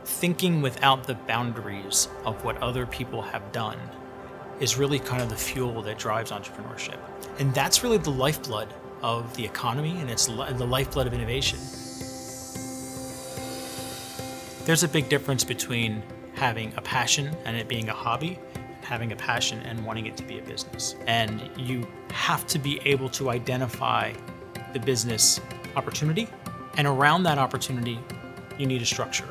thinking without the boundaries of what other people have done is really kind of the fuel that drives entrepreneurship. And that's really the lifeblood of the economy, and it's the lifeblood of innovation. There's a big difference between having a passion and it being a hobby, and having a passion and wanting it to be a business. And you have to be able to identify the business opportunity, and around that opportunity, you need a structure.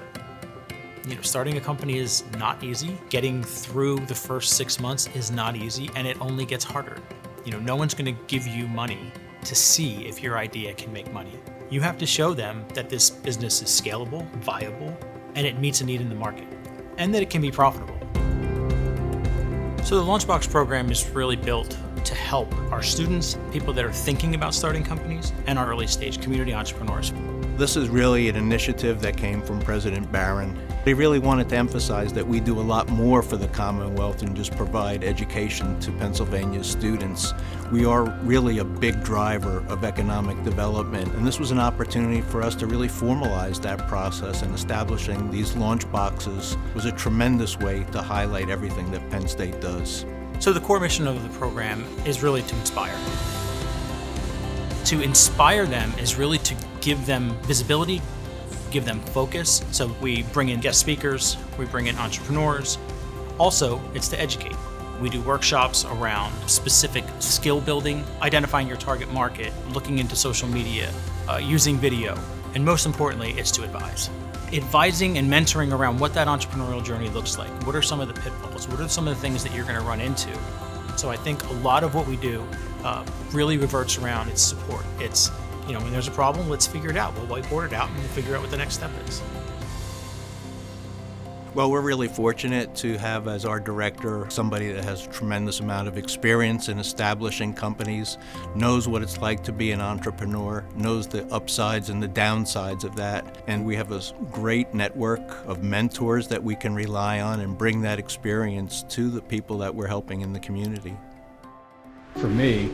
Starting a company is not easy. Getting through the first 6 months is not easy, and it only gets harder. No one's going to give you money to see if your idea can make money. You have to show them that this business is scalable, viable, and it meets a need in the market, and that it can be profitable. So the LaunchBox program is really built to help our students, people that are thinking about starting companies, and our early stage community entrepreneurs. This is really an initiative that came from President Barron. They really wanted to emphasize that we do a lot more for the Commonwealth than just provide education to Pennsylvania students. We are really a big driver of economic development, and this was an opportunity for us to really formalize that process, and establishing these launch boxes was a tremendous way to highlight everything that Penn State does. So the core mission of the program is really to inspire. To inspire them is really to give them visibility, give them focus. So we bring in guest speakers, we bring in entrepreneurs. Also, it's to educate. We do workshops around specific skill building, identifying your target market, looking into social media, using video, and most importantly, it's to advise. Advising and mentoring around what that entrepreneurial journey looks like. What are some of the pitfalls? What are some of the things that you're going to run into? So I think a lot of what we do really reverts around its support. It's, when there's a problem, let's figure it out. We'll whiteboard it out and we'll figure out what the next step is. Well, we're really fortunate to have as our director somebody that has a tremendous amount of experience in establishing companies, knows what it's like to be an entrepreneur, knows the upsides and the downsides of that. And we have a great network of mentors that we can rely on and bring that experience to the people that we're helping in the community. For me,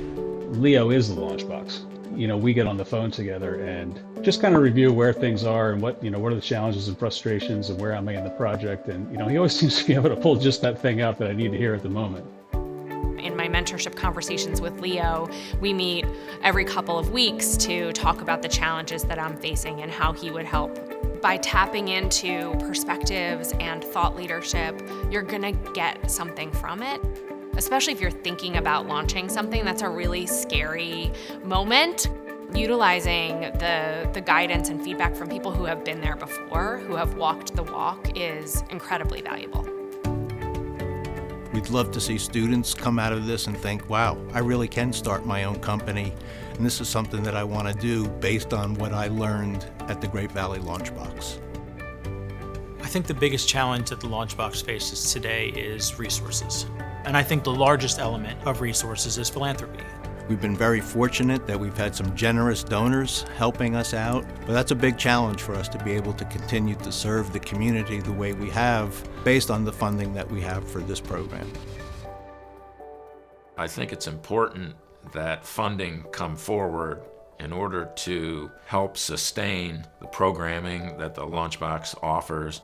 Leo is the LaunchBox. We get on the phone together and just kind of review where things are and what are the challenges and frustrations and where am I in the project. And, he always seems to be able to pull just that thing out that I need to hear at the moment. In my mentorship conversations with Leo, we meet every couple of weeks to talk about the challenges that I'm facing and how he would help. By tapping into perspectives and thought leadership, you're gonna get something from it. Especially if you're thinking about launching something that's a really scary moment. Utilizing the guidance and feedback from people who have been there before, who have walked the walk, is incredibly valuable. We'd love to see students come out of this and think, wow, I really can start my own company, and this is something that I want to do based on what I learned at the Great Valley LaunchBox. I think the biggest challenge that the LaunchBox faces today is resources. And I think the largest element of resources is philanthropy. We've been very fortunate that we've had some generous donors helping us out, but that's a big challenge for us to be able to continue to serve the community the way we have based on the funding that we have for this program. I think it's important that funding come forward in order to help sustain the programming that the LaunchBox offers,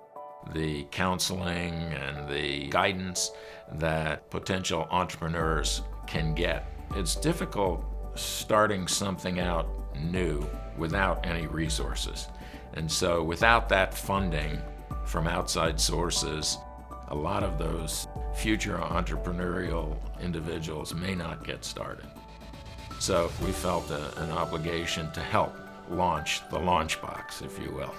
the counseling and the guidance that potential entrepreneurs can get. It's difficult starting something out new without any resources. And so without that funding from outside sources, a lot of those future entrepreneurial individuals may not get started. So we felt an obligation to help launch the LaunchBox, if you will.